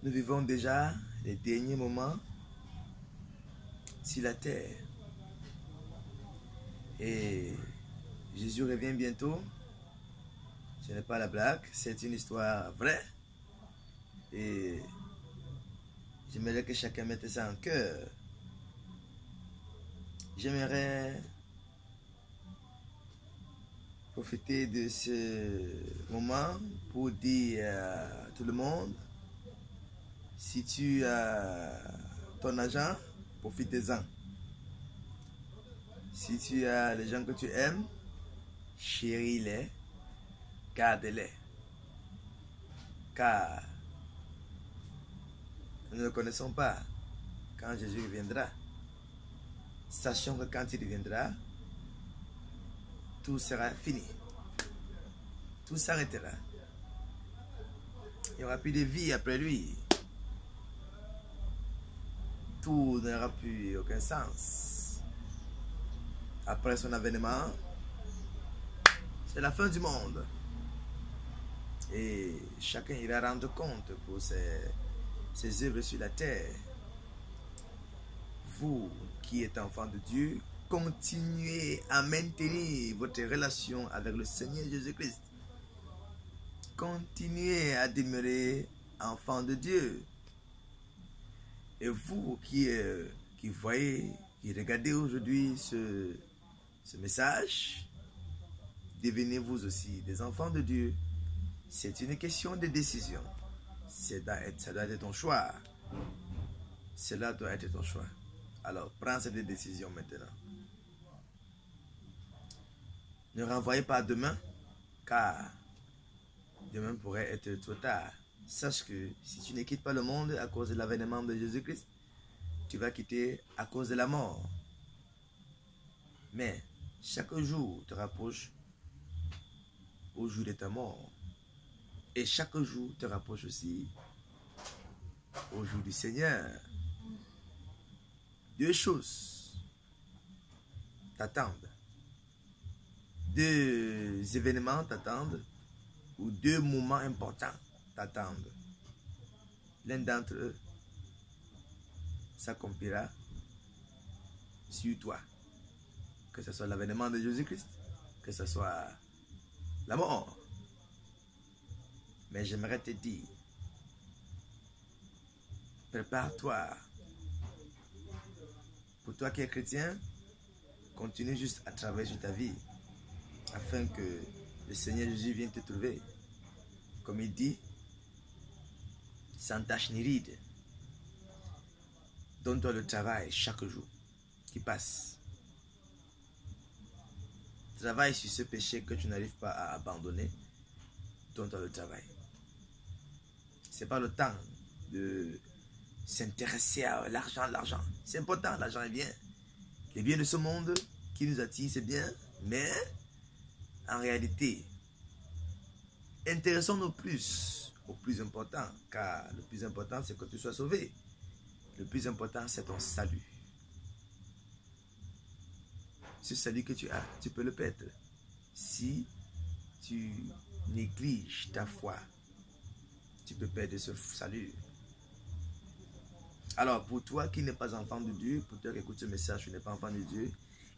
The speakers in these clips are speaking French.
Nous vivons déjà les derniers moments sur la terre. Et Jésus revient bientôt. Ce n'est pas la blague, c'est une histoire vraie. Et j'aimerais que chacun mette ça en cœur. J'aimerais profiter de ce moment pour dire à tout le monde, si tu as ton argent, profite-en. Si tu as les gens que tu aimes, chéris-les, garde-les. Car nous ne connaissons pas quand Jésus reviendra. Sachons que quand il reviendra, tout sera fini. Tout s'arrêtera. Il n'y aura plus de vie après lui. Tout n'aura plus aucun sens. Après son avènement, c'est la fin du monde. Et chacun ira rendre compte pour ses œuvres sur la terre. Vous qui êtes enfants de Dieu, continuez à maintenir votre relation avec le Seigneur Jésus-Christ. Continuez à demeurer enfants de Dieu. Et vous qui voyez, qui regardez aujourd'hui ce message, devenez vous aussi des enfants de Dieu. C'est une question de décision. Ça doit être ton choix. Cela doit être ton choix. Alors, prends cette décision maintenant. Ne renvoyez pas demain, car demain pourrait être trop tard. Sache que si tu ne quittes pas le monde à cause de l'avènement de Jésus-Christ, tu vas quitter à cause de la mort. Mais chaque jour te rapproche au jour de ta mort. Et chaque jour te rapproche aussi au jour du Seigneur. Deux choses t'attendent. Deux événements t'attendent ou deux moments importants t'attendent. L'un d'entre eux s'accomplira sur toi. Que ce soit l'avènement de Jésus-Christ, que ce soit la mort. Mais j'aimerais te dire, prépare-toi. Pour toi qui es chrétien, continue juste à travailler sur ta vie afin que le Seigneur Jésus vienne te trouver. Comme il dit, sans tache ni ride. Donne-toi le travail chaque jour qui passe. Travaille sur ce péché que tu n'arrives pas à abandonner. Donne-toi le travail. Ce n'est pas le temps de s'intéresser à l'argent. C'est important, l'argent est bien. Les biens de ce monde qui nous attirent, c'est bien. Mais, en réalité, intéressons-nous plus au plus important. Car le plus important, c'est que tu sois sauvé. Le plus important, c'est ton salut. Ce salut que tu as, tu peux le perdre. Si tu négliges ta foi, tu peux perdre ce salut. Alors, pour toi qui n'es pas enfant de Dieu, pour toi qui écoutes ce message, tu n'es pas enfant de Dieu,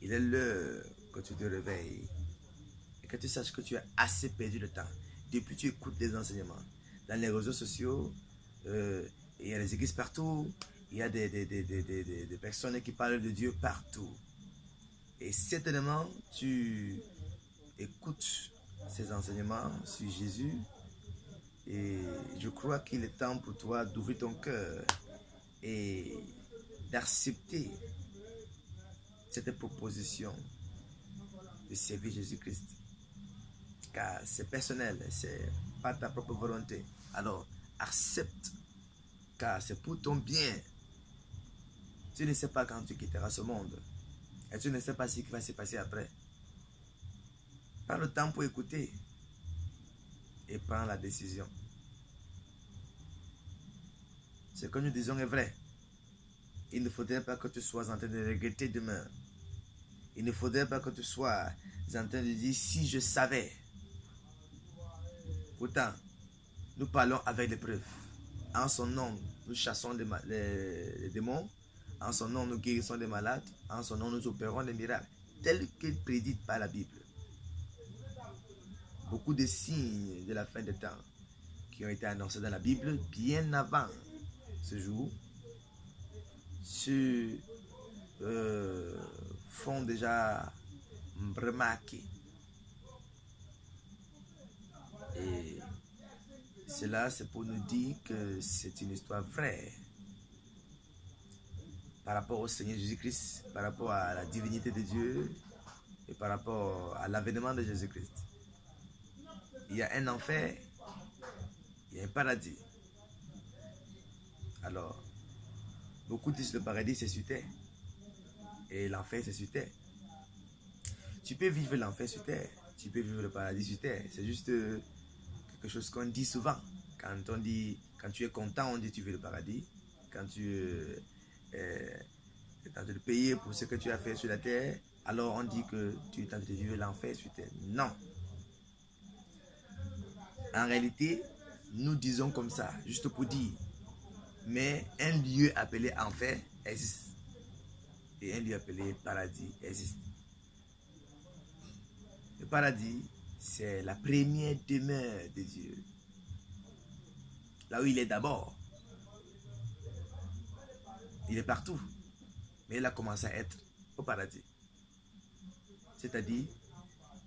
il est l'heure que tu te réveilles et que tu saches que tu as assez perdu le temps. Depuis que tu écoutes les enseignements, dans les réseaux sociaux, il y a des églises partout, il y a des personnes qui parlent de Dieu partout. Et certainement, tu écoutes ces enseignements sur Jésus et je crois qu'il est temps pour toi d'ouvrir ton cœur et d'accepter cette proposition de servir Jésus-Christ. Car c'est personnel, c'est pas ta propre volonté. Alors, accepte, car c'est pour ton bien. Tu ne sais pas quand tu quitteras ce monde. Et tu ne sais pas ce qui va se passer après. Prends le temps pour écouter et prends la décision. Ce que nous disons est vrai. Il ne faudrait pas que tu sois en train de regretter demain. Il ne faudrait pas que tu sois en train de dire si je savais. Pourtant, nous parlons avec les preuves. En son nom, nous chassons les démons. En son nom, nous guérissons les malades. En son nom, nous opérons les miracles. Tel qu'il prédit par la Bible. Beaucoup de signes de la fin des temps qui ont été annoncés dans la Bible bien avant ce jour se font déjà remarquer. Et cela, c'est pour nous dire que c'est une histoire vraie par rapport au Seigneur Jésus-Christ, par rapport à la divinité de Dieu et par rapport à l'avènement de Jésus-Christ. Il y a un enfer, il y a un paradis. Alors, beaucoup disent que le paradis c'est sur terre et l'enfer c'est sur terre. Tu peux vivre l'enfer sur terre, tu peux vivre le paradis sur terre. C'est juste quelque chose qu'on dit souvent. Quand tu es content, on dit tu veux le paradis. Quand tu es en train de payer pour ce que tu as fait sur la terre, alors on dit que tu es en train de vivre l'enfer sur terre. Non. En réalité, nous disons comme ça, juste pour dire. Mais un lieu appelé enfer existe. Et un lieu appelé paradis existe. Le paradis, c'est la première demeure de Dieu. Là où il est d'abord. Il est partout. Mais il a commencé à être au paradis. C'est-à-dire,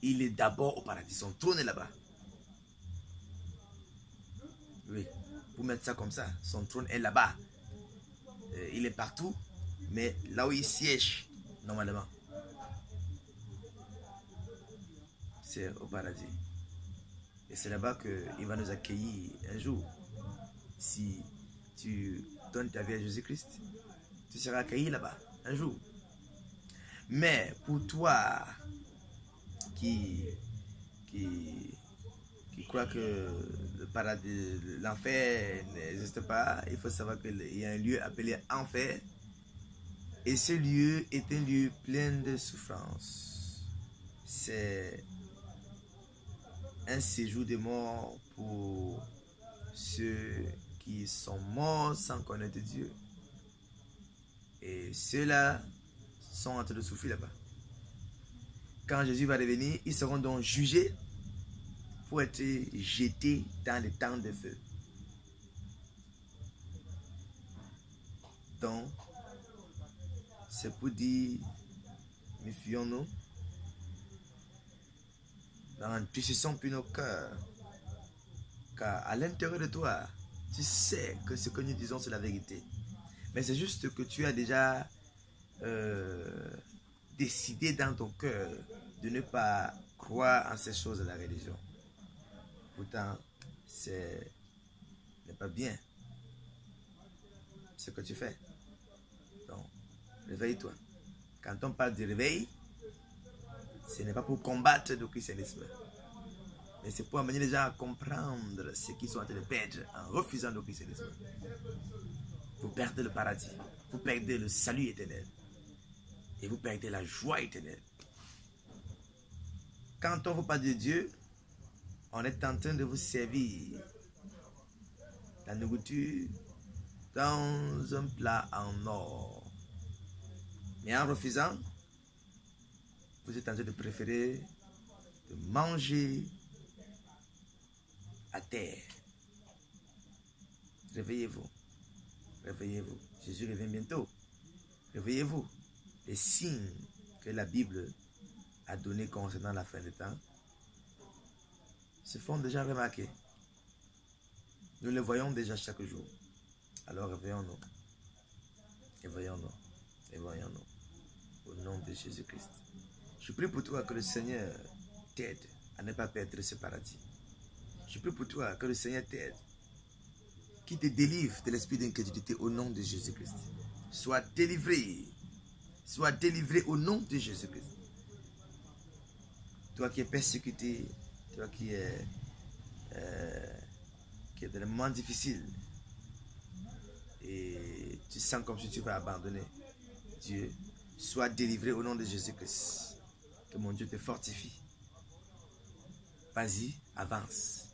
il est d'abord au paradis. Son trône est là-bas. Oui, pour mettre ça comme ça, son trône est là-bas. Il est partout, mais là où il siège, normalement, c'est au paradis. Et c'est là-bas qu'il va nous accueillir un jour. Si tu donnes ta vie à Jésus-Christ, tu seras accueilli là-bas, un jour. Mais pour toi qui croit que le paradis, l'enfer n'existe pas, il faut savoir qu'il y a un lieu appelé enfer. Et ce lieu est un lieu plein de souffrance. C'est un séjour de mort pour ceux qui sont morts sans connaître Dieu. Et ceux-là sont en train de souffrir là-bas. Quand Jésus va revenir, ils seront donc jugés pour être jetés dans les temps de feu. Donc, c'est pour dire, méfions-nous, n'entristissons plus nos cœurs, car à l'intérieur de toi, tu sais que ce que nous disons, c'est la vérité. Mais c'est juste que tu as déjà décidé dans ton cœur de ne pas croire en ces choses de la religion. Pourtant, ce n'est pas bien ce que tu fais. Donc, réveille-toi. Quand on parle de réveil, ce n'est pas pour combattre le christianisme, mais c'est pour amener les gens à comprendre ce qu'ils sont en train de perdre en refusant le christianisme. Vous perdez le paradis, vous perdez le salut éternel et vous perdez la joie éternelle. Quand on vous parle de Dieu, on est en train de vous servir la nourriture dans un plat en or. Mais en refusant, vous êtes en train de préférer de manger à terre. Réveillez-vous. Réveillez-vous. Jésus revient bientôt. Réveillez-vous. Les signes que la Bible a donnés concernant la fin des temps se font déjà remarquer. Nous les voyons déjà chaque jour. Alors réveillons-nous. Réveillons-nous. Réveillons-nous. Au nom de Jésus-Christ. Je prie pour toi que le Seigneur t'aide à ne pas perdre ce paradis. Je prie pour toi que le Seigneur t'aide, qui te délivre de l'esprit d'incrédulité au nom de Jésus-Christ. Sois délivré au nom de Jésus-Christ. Toi qui es persécuté, toi qui es dans des moments difficiles et tu sens comme si tu vas abandonner Dieu, sois délivré au nom de Jésus-Christ. Que mon Dieu te fortifie. Vas-y, avance.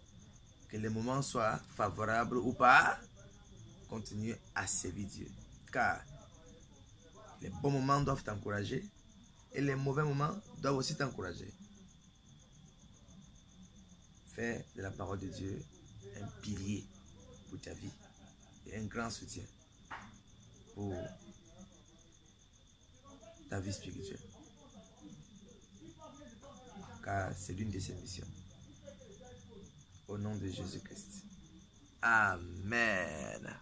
Que les moments soient favorables ou pas, continue à servir Dieu. Car les bons moments doivent t'encourager et les mauvais moments doivent aussi t'encourager. Fais de la parole de Dieu un pilier pour ta vie et un grand soutien pour ta vie spirituelle. Car c'est l'une de ses missions. Au nom de Jésus-Christ. Amen.